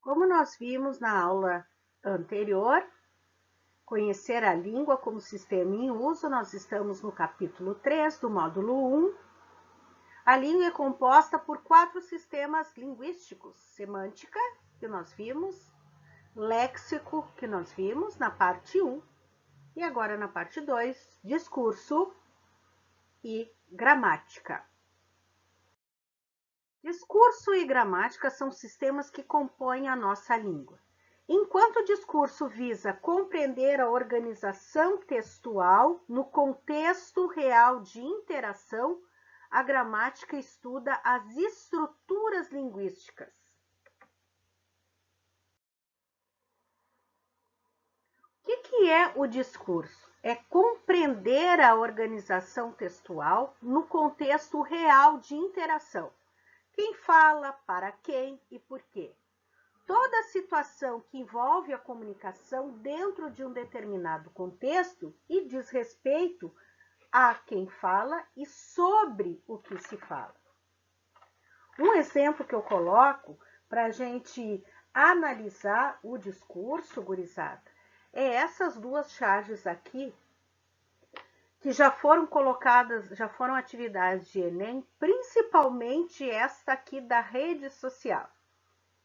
Como nós vimos na aula anterior, conhecer a língua como sistema em uso, nós estamos no capítulo 3 do módulo 1. A língua é composta por 4 sistemas linguísticos: semântica, que nós vimos, léxico, que nós vimos na parte 1, e agora na parte 2, discurso e gramática. Discurso e gramática são sistemas que compõem a nossa língua. Enquanto o discurso visa compreender a organização textual no contexto real de interação, a gramática estuda as estruturas linguísticas. O que é o discurso? É compreender a organização textual no contexto real de interação. Quem fala, para quem e por quê. Toda situação que envolve a comunicação dentro de um determinado contexto e diz respeito a quem fala e sobre o que se fala. Um exemplo que eu coloco para a gente analisar o discurso, gurizada, é essas duas charges aqui, que já foram colocadas, já foram atividades de Enem, principalmente esta aqui da rede social.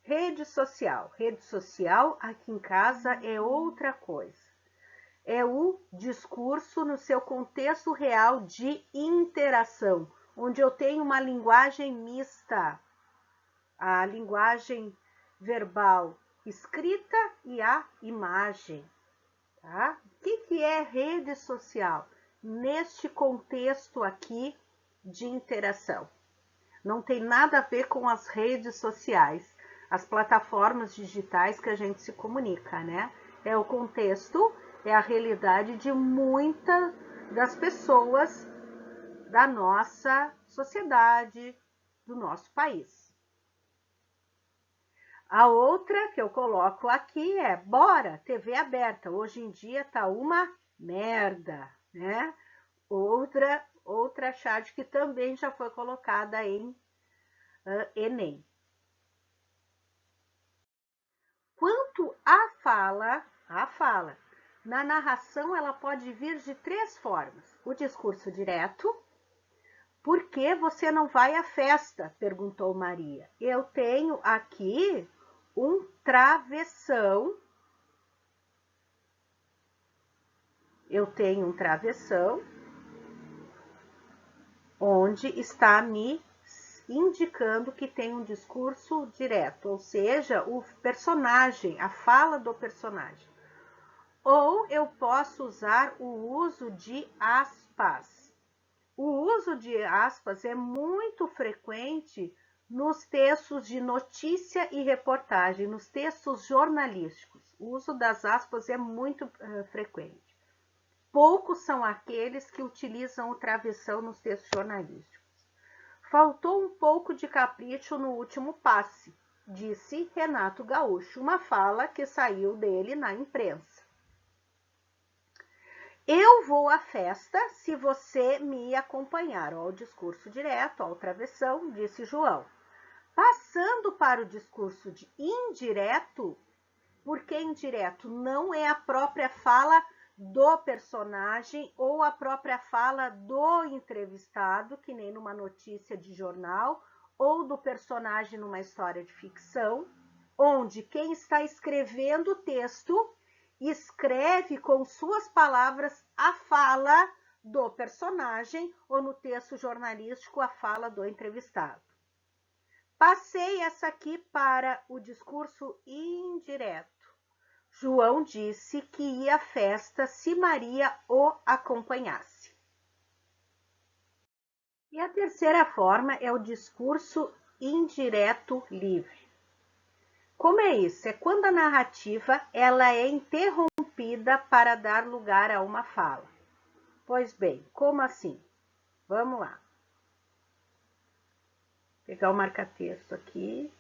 Rede social aqui em casa é outra coisa. É o discurso no seu contexto real de interação, onde eu tenho uma linguagem mista, a linguagem verbal escrita e a imagem. Tá? O que é rede social? Neste contexto aqui de interação. Não tem nada a ver com as redes sociais, as plataformas digitais que a gente se comunica, né? É o contexto, é a realidade de muitas das pessoas da nossa sociedade, do nosso país. A outra que eu coloco aqui é, bora, TV aberta. Hoje em dia tá uma merda, né? Outra charge que também já foi colocada em Enem. Quanto à fala, na narração ela pode vir de 3 formas. O discurso direto. Por que você não vai à festa? Perguntou Maria. Eu tenho aqui um travessão. Onde está me indicando que tem um discurso direto, ou seja, o personagem, a fala do personagem. Ou eu posso usar o uso de aspas. O uso de aspas é muito frequente nos textos de notícia e reportagem, nos textos jornalísticos. O uso das aspas é muito frequente. Poucos são aqueles que utilizam o travessão nos textos jornalísticos. Faltou um pouco de capricho no último passe, disse Renato Gaúcho, uma fala que saiu dele na imprensa. Eu vou à festa se você me acompanhar. Ao discurso direto, ao travessão, disse João. Passando para o discurso de indireto, porque indireto não é a própria fala do personagem ou a própria fala do entrevistado, que nem numa notícia de jornal, ou do personagem numa história de ficção, onde quem está escrevendo o texto escreve com suas palavras a fala do personagem ou no texto jornalístico a fala do entrevistado. Passei essa aqui para o discurso indireto. João disse que ia à festa se Maria o acompanhasse. E a terceira forma é o discurso indireto livre. Como é isso? É quando a narrativa ela é interrompida para dar lugar a uma fala. Pois bem, como assim? Vamos lá. Vou pegar o marca-texto aqui.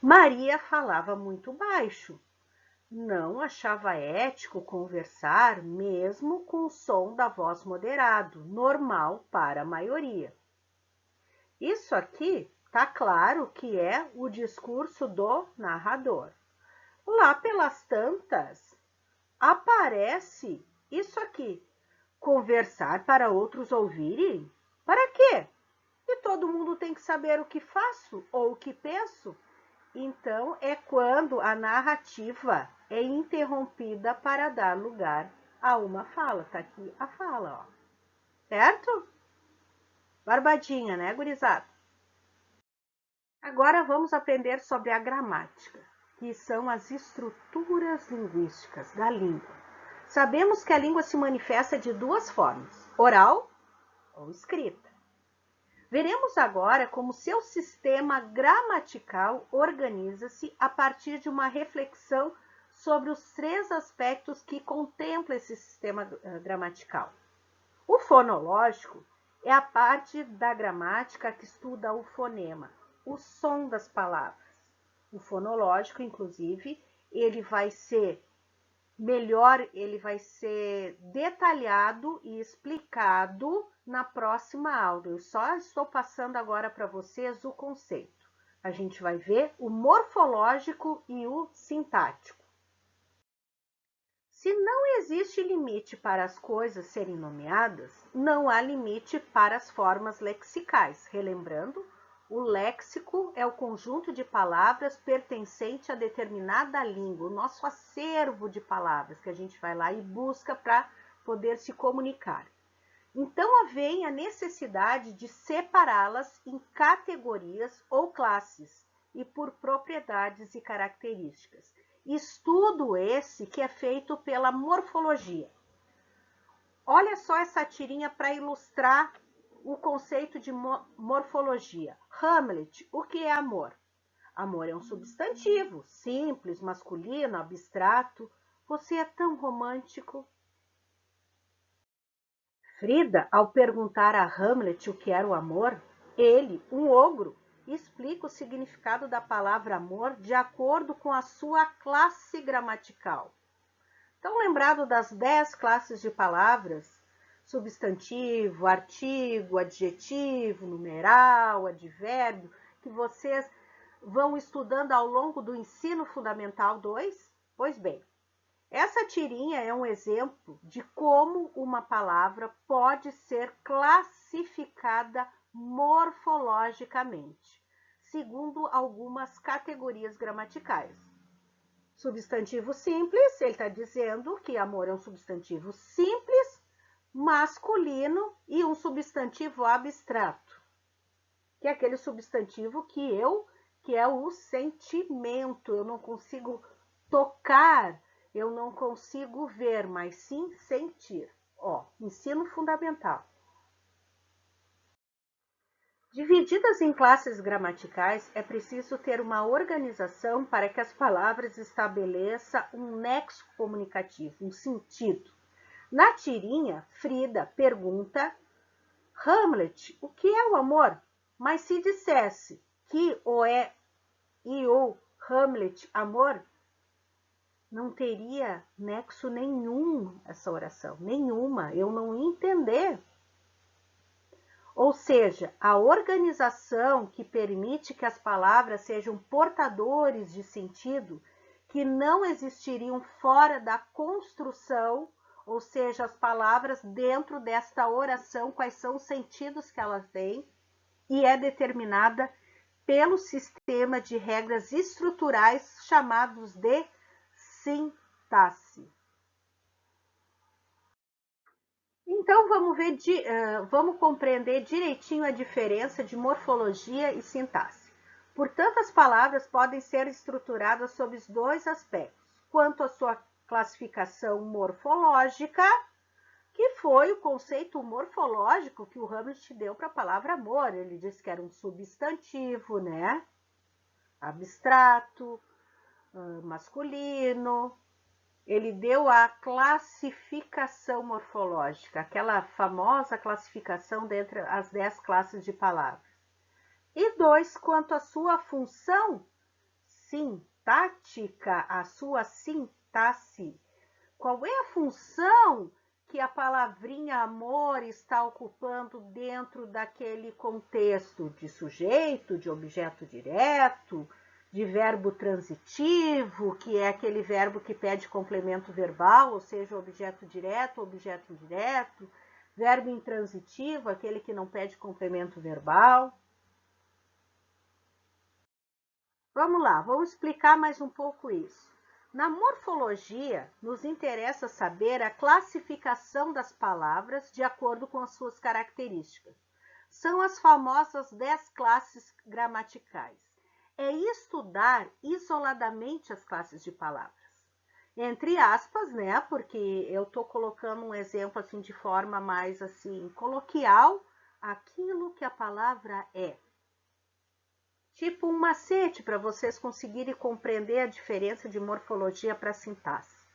Maria falava muito baixo. Não achava ético conversar mesmo com o som da voz moderado, normal para a maioria. Isso aqui tá claro que é o discurso do narrador. Lá pelas tantas, aparece isso aqui. Conversar para outros ouvirem? Para quê? E todo mundo tem que saber o que faço ou o que penso? Então, é quando a narrativa é interrompida para dar lugar a uma fala. Tá aqui a fala, ó. Certo? Barbadinha, né, gurizada? Agora vamos aprender sobre a gramática, que são as estruturas linguísticas da língua. Sabemos que a língua se manifesta de duas formas, oral ou escrita. Veremos agora como seu sistema gramatical organiza-se a partir de uma reflexão sobre os três aspectos que contempla esse sistema gramatical. O fonológico é a parte da gramática que estuda o fonema, o som das palavras. O fonológico, inclusive, ele vai ser detalhado e explicado na próxima aula. Eu só estou passando agora para vocês o conceito. A gente vai ver o morfológico e o sintático. Se não existe limite para as coisas serem nomeadas, não há limite para as formas lexicais. Relembrando, o léxico é o conjunto de palavras pertencente a determinada língua, o nosso acervo de palavras que a gente vai lá e busca para poder se comunicar. Então, vem a necessidade de separá-las em categorias ou classes e por propriedades e características. Estudo esse que é feito pela morfologia. Olha só essa tirinha para ilustrar o conceito de morfologia. Hamlet, o que é amor? Amor é um substantivo, simples, masculino, abstrato. Você é tão romântico. Frida, ao perguntar a Hamlet o que era o amor, ele, um ogro, explica o significado da palavra amor de acordo com a sua classe gramatical. Então, lembrado das 10 classes de palavras, substantivo, artigo, adjetivo, numeral, advérbio, que vocês vão estudando ao longo do ensino fundamental 2? Pois bem, essa tirinha é um exemplo de como uma palavra pode ser classificada morfologicamente, segundo algumas categorias gramaticais. Substantivo simples, ele está dizendo que amor é um substantivo simples, masculino e um substantivo abstrato, que é aquele substantivo que é o sentimento. Eu não consigo tocar, eu não consigo ver, mas sim sentir. Ó, ensino fundamental. Divididas em classes gramaticais, é preciso ter uma organização para que as palavras estabeleçam um nexo comunicativo, um sentido. Na tirinha, Frida pergunta: Hamlet, o que é o amor? Mas se dissesse que o é e o Hamlet amor, não teria nexo nenhum essa oração, nenhuma, eu não ia entender. Ou seja, a organização que permite que as palavras sejam portadores de sentido, que não existiriam fora da construção, ou seja, as palavras dentro desta oração, quais são os sentidos que elas têm, e é determinada pelo sistema de regras estruturais chamados de sintaxe. Então, vamos compreender direitinho a diferença de morfologia e sintaxe. Portanto, as palavras podem ser estruturadas sob os dois aspectos. Quanto à sua classificação morfológica, que foi o conceito morfológico que o Hamlet deu para a palavra amor. Ele disse que era um substantivo, né? Abstrato, masculino. Ele deu a classificação morfológica, aquela famosa classificação dentre as 10 classes de palavras. E 2, quanto à sua função sintática, a sua sintaxe. Qual é a função que a palavrinha amor está ocupando dentro daquele contexto de sujeito, de objeto direto, de verbo transitivo, que é aquele verbo que pede complemento verbal, ou seja, objeto direto, objeto indireto, verbo intransitivo, aquele que não pede complemento verbal. Vamos lá, vamos explicar mais um pouco isso. Na morfologia, nos interessa saber a classificação das palavras de acordo com as suas características. São as famosas 10 classes gramaticais. É estudar isoladamente as classes de palavras. Entre aspas, né? Porque eu estou colocando um exemplo assim de forma mais assim coloquial, aquilo que a palavra é. Tipo um macete para vocês conseguirem compreender a diferença de morfologia para sintaxe.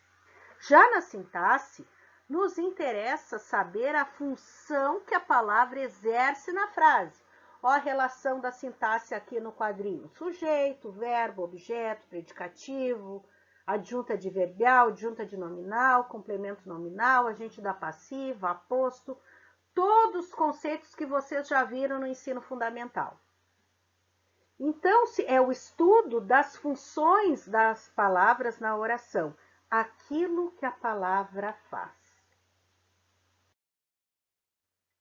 Já na sintaxe, nos interessa saber a função que a palavra exerce na frase. Ó a relação da sintaxe aqui no quadrinho. Sujeito, verbo, objeto, predicativo, adjunta adverbial, adjunta de nominal, complemento nominal, agente da passiva, aposto. Todos os conceitos que vocês já viram no ensino fundamental. Então, é o estudo das funções das palavras na oração, aquilo que a palavra faz.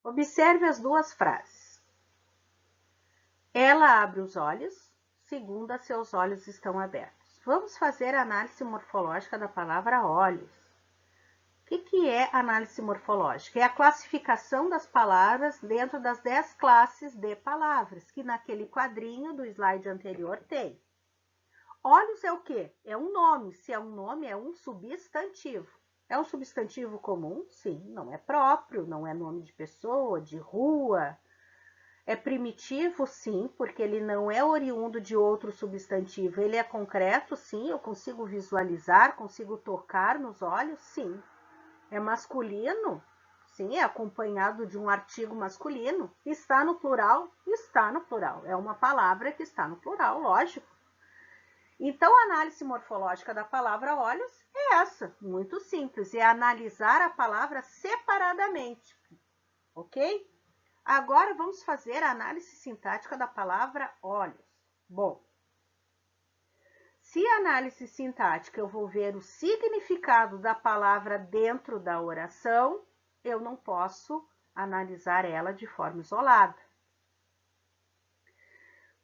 Observe as duas frases. Ela abre os olhos, segunda, seus olhos estão abertos. Vamos fazer a análise morfológica da palavra olhos. O que é análise morfológica? É a classificação das palavras dentro das 10 classes de palavras, que naquele quadrinho do slide anterior tem. Olhos é o quê? É um nome. Se é um nome, é um substantivo. É um substantivo comum? Sim, não é próprio, não é nome de pessoa, de rua. É primitivo? Sim, porque ele não é oriundo de outro substantivo. Ele é concreto? Sim, eu consigo visualizar, consigo tocar nos olhos? Sim. É masculino? Sim, é acompanhado de um artigo masculino. Está no plural? Está no plural. É uma palavra que está no plural, lógico. Então, a análise morfológica da palavra olhos é essa, muito simples. É analisar a palavra separadamente, ok? Agora, vamos fazer a análise sintática da palavra olhos. Bom, se a análise sintática eu vou ver o significado da palavra dentro da oração, eu não posso analisar ela de forma isolada.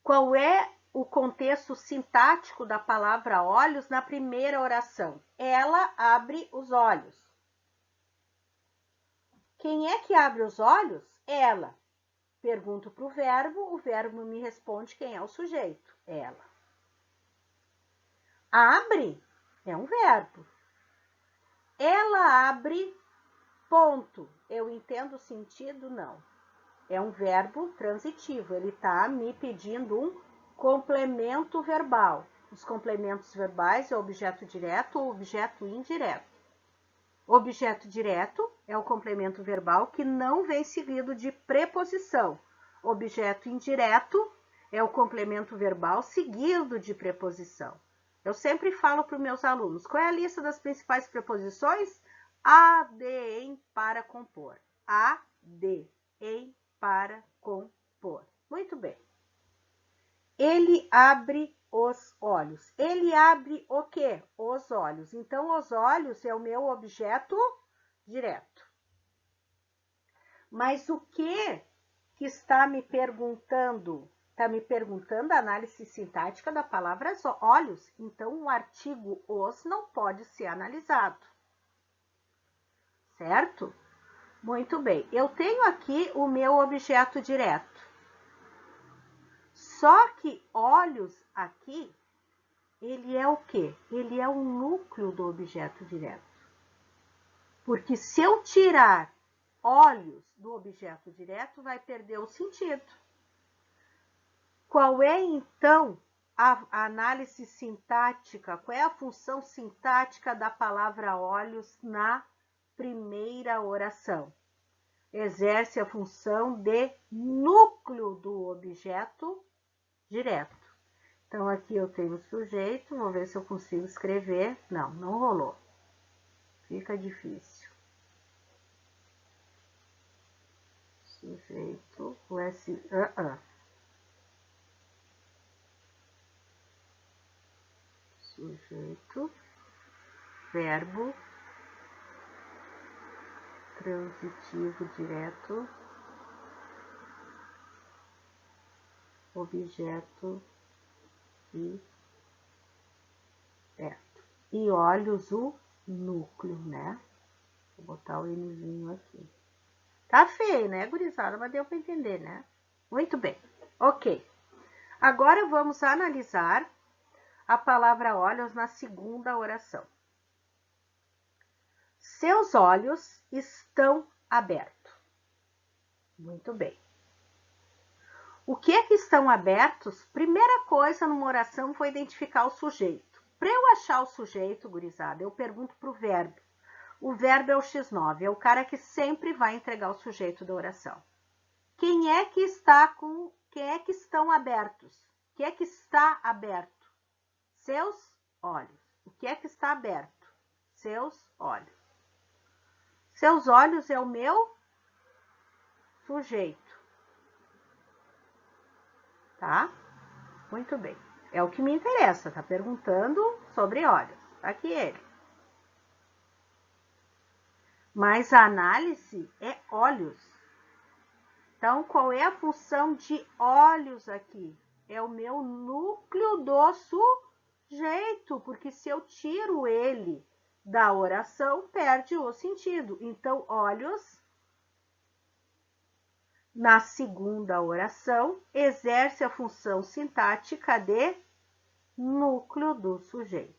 Qual é o contexto sintático da palavra olhos na primeira oração? Ela abre os olhos. Quem é que abre os olhos? Ela. Pergunto para o verbo me responde quem é o sujeito. Ela. Abre é um verbo. Ela abre, ponto. Eu entendo o sentido? Não. É um verbo transitivo. Ele está me pedindo um complemento verbal. Os complementos verbais é objeto direto ou objeto indireto. Objeto direto é o complemento verbal que não vem seguido de preposição. Objeto indireto é o complemento verbal seguido de preposição. Eu sempre falo para os meus alunos, qual é a lista das principais preposições? A, de, em, para compor. A, de, em, para compor. Muito bem. Ele abre os olhos. Ele abre o quê? Os olhos. Então, os olhos é o meu objeto direto. Mas o que está me perguntando? Está me perguntando a análise sintática da palavra olhos. Então, o artigo os não pode ser analisado. Certo? Muito bem. Eu tenho aqui o meu objeto direto. Só que olhos aqui, ele é o quê? Ele é o núcleo do objeto direto. Porque se eu tirar olhos do objeto direto, vai perder o sentido. Qual é, então, a análise sintática? Qual é a função sintática da palavra olhos na primeira oração? Exerce a função de núcleo do objeto direto. Então, aqui eu tenho o sujeito, vou ver se eu consigo escrever. Não, não rolou. Fica difícil. Sujeito, o sujeito, verbo, transitivo direto, objeto direto. E olhos, o núcleo, né? Vou botar o Nzinho aqui. Tá feio, né, gurizada? Mas deu para entender, né? Muito bem. Ok. Agora vamos analisar a palavra olhos na segunda oração. Seus olhos estão abertos. Muito bem. O que é que estão abertos? Primeira coisa numa oração foi identificar o sujeito. Para eu achar o sujeito, gurizada, eu pergunto para o verbo. O verbo é o X9, é o cara que sempre vai entregar o sujeito da oração. Quem é que estão abertos? O que é que está aberto? Seus olhos. O que é que está aberto? Seus olhos. Seus olhos é o meu sujeito. Tá? Muito bem. É o que me interessa, tá perguntando sobre olhos. Tá aqui ele. Mas a análise é olhos. Então, qual é a função de olhos aqui? É o meu núcleo do sujeito, porque se eu tiro ele da oração, perde o sentido. Então, olhos, na segunda oração, exerce a função sintática de núcleo do sujeito.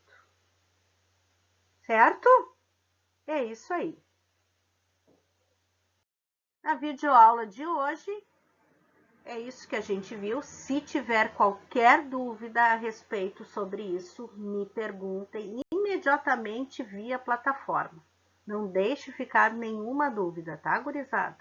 Certo? É isso aí. Na videoaula de hoje, é isso que a gente viu. Se tiver qualquer dúvida a respeito sobre isso, me perguntem imediatamente via plataforma. Não deixe ficar nenhuma dúvida, tá, gurizada?